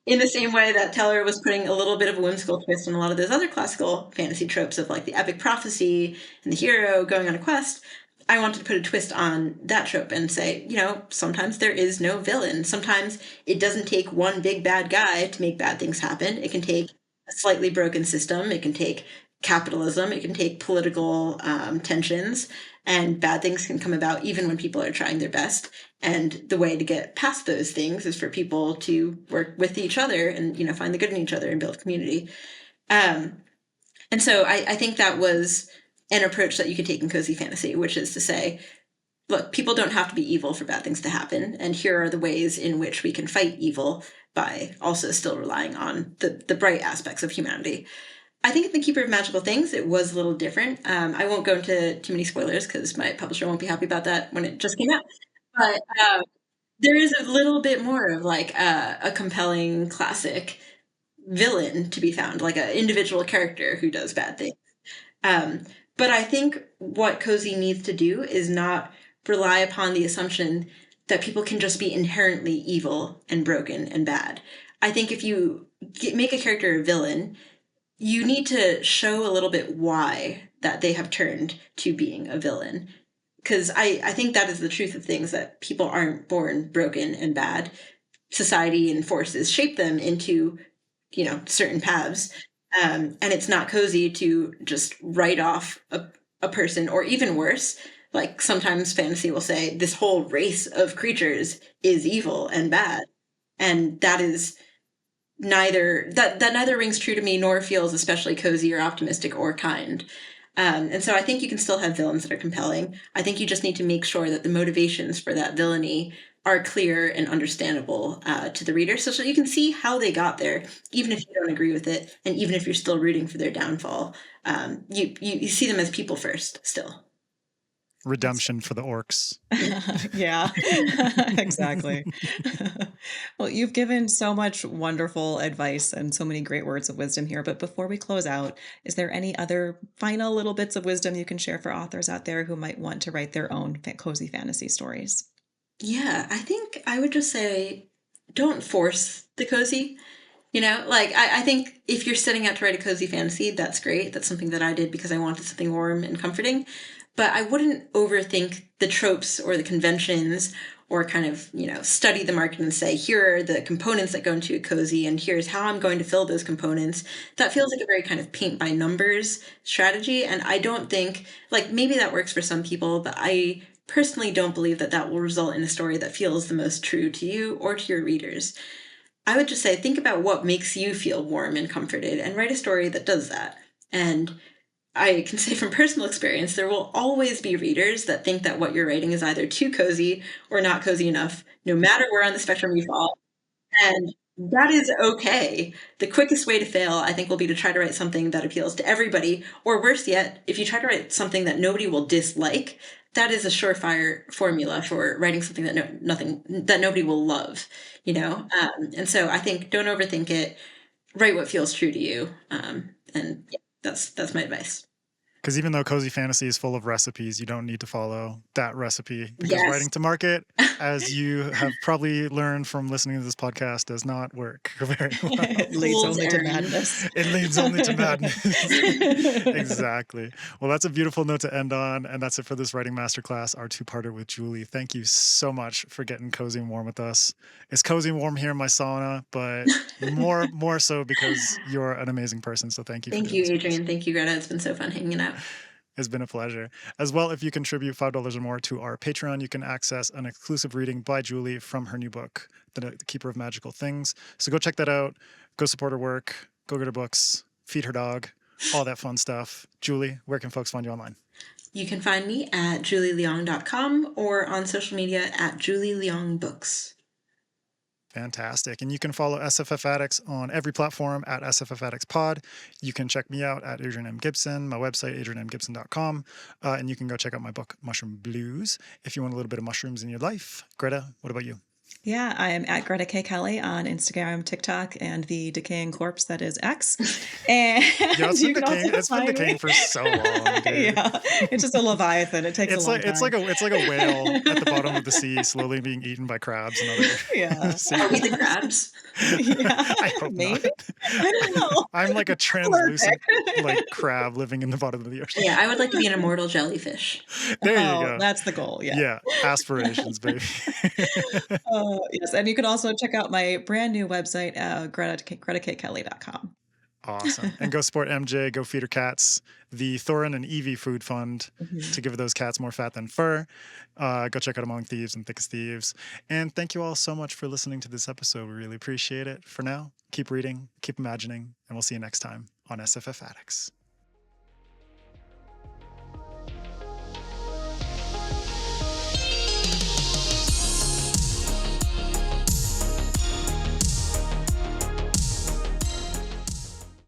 Speaker 1: in the same way that Teller was putting a little bit of a whimsical twist on a lot of those other classical fantasy tropes of like the epic prophecy and the hero going on a quest, I wanted to put a twist on that trope and say, sometimes there is no villain. Sometimes it doesn't take one big bad guy to make bad things happen. It can take a slightly broken system. It can take capitalism. It can take political tensions, and bad things can come about even when people are trying their best. And the way to get past those things is for people to work with each other and, find the good in each other and build community. And so I think that was an approach that you could take in cozy fantasy, which is to say, look, people don't have to be evil for bad things to happen. And here are the ways in which we can fight evil by also still relying on the bright aspects of humanity. I think in The Keeper of Magical Things, it was a little different. I won't go into too many spoilers because my publisher won't be happy about that when it just came out. But there is a little bit more of like a compelling classic villain to be found, like an individual character who does bad things. But I think what cozy needs to do is not rely upon the assumption that people can just be inherently evil and broken and bad. I think if you make a character a villain, you need to show a little bit why that they have turned to being a villain. Because I think that is the truth of things, that people aren't born broken and bad. Society and forces shape them into, certain paths. And it's not cozy to just write off a person, or even worse, like sometimes fantasy will say this whole race of creatures is evil and bad. And that is neither rings true to me nor feels especially cozy or optimistic or kind. And so I think you can still have villains that are compelling. I think you just need to make sure that the motivations for that villainy are clear and understandable to the reader, so you can see how they got there, even if you don't agree with it, and even if you're still rooting for their downfall. You see them as people first still.
Speaker 2: Redemption for the orcs.
Speaker 3: Yeah, exactly. Well, you've given so much wonderful advice and so many great words of wisdom here. But before we close out, is there any other final little bits of wisdom you can share for authors out there who might want to write their own cozy fantasy stories?
Speaker 1: Yeah, I think I would just say, don't force the cozy. I think if you're setting out to write a cozy fantasy, that's great. That's something that I did because I wanted something warm and comforting. But I wouldn't overthink the tropes or the conventions, or kind of, study the market and say, here are the components that go into a cozy, and here's how I'm going to fill those components. That feels like a very kind of paint by numbers strategy. And I don't think, maybe that works for some people, but I personally don't believe that will result in a story that feels the most true to you or to your readers. I would just say, think about what makes you feel warm and comforted and write a story that does that. And I can say from personal experience, there will always be readers that think that what you're writing is either too cozy or not cozy enough, no matter where on the spectrum you fall. And that is okay. The quickest way to fail, I think, will be to try to write something that appeals to everybody. Or worse yet, if you try to write something that nobody will dislike, that is a surefire formula for writing something that nobody will love, And so I think don't overthink it. Write what feels true to you. And yeah, that's my advice.
Speaker 2: Because even though cozy fantasy is full of recipes, you don't need to follow that recipe, because
Speaker 1: Yes.
Speaker 2: writing to market, as you have probably learned from listening to this podcast, does not work very well.
Speaker 3: It leads
Speaker 1: Fool's
Speaker 3: only to
Speaker 1: errand.
Speaker 3: madness.
Speaker 2: It leads only to madness. Exactly. Well, that's a beautiful note to end on. And that's it for this writing masterclass, our two-parter with Julie. Thank you so much for getting cozy and warm with us. It's cozy and warm here in my sauna, but more so because you're an amazing person. So thank you.
Speaker 1: Thank you, Adrian. Thank you, Greta. It's been so fun hanging out.
Speaker 2: It's been a pleasure. As well, if you contribute $5 or more to our Patreon, you can access an exclusive reading by Julie from her new book, The Keeper of Magical Things. So go check that out. Go support her work. Go get her books. Feed her dog. All that fun stuff. Julie, where can folks find you online?
Speaker 1: You can find me at julieleong.com or on social media at Julie Leong Books.
Speaker 2: Fantastic. And you can follow SFF Addicts on every platform at SFF Addicts Pod. You can check me out at Adrian M. Gibson, my website, adrianmgibson.com. And you can go check out my book, Mushroom Blues, if you want a little bit of mushrooms in your life. Greta, what about you?
Speaker 3: Yeah, I am at Greta K. Kelly on Instagram, TikTok, and the decaying corpse that is X. And
Speaker 2: Yeah, it's been decaying for so long, dude.
Speaker 3: Yeah, it's just a leviathan. It takes a long time.
Speaker 2: It's like a whale at the bottom of the sea, slowly being eaten by crabs and other.
Speaker 3: Yeah.
Speaker 1: Are we the crabs?
Speaker 3: Yeah,
Speaker 2: I hope
Speaker 3: maybe.
Speaker 2: not.
Speaker 3: I don't know.
Speaker 2: I'm like a translucent like crab living in the bottom of the ocean.
Speaker 1: Yeah, I would like to be an immortal jellyfish.
Speaker 2: There you go.
Speaker 3: That's the goal. Yeah.
Speaker 2: Yeah, aspirations, baby.
Speaker 3: Yes, and you can also check out my brand new website, GretaKKelly.com.
Speaker 2: Awesome. And go support MJ, go feed her cats. The Thorin and Evie Food Fund to give those cats more fat than fur. Go check out Among Thieves and Thick as Thieves. And thank you all so much for listening to this episode. We really appreciate it. For now, keep reading, keep imagining, and we'll see you next time on SFF Addicts.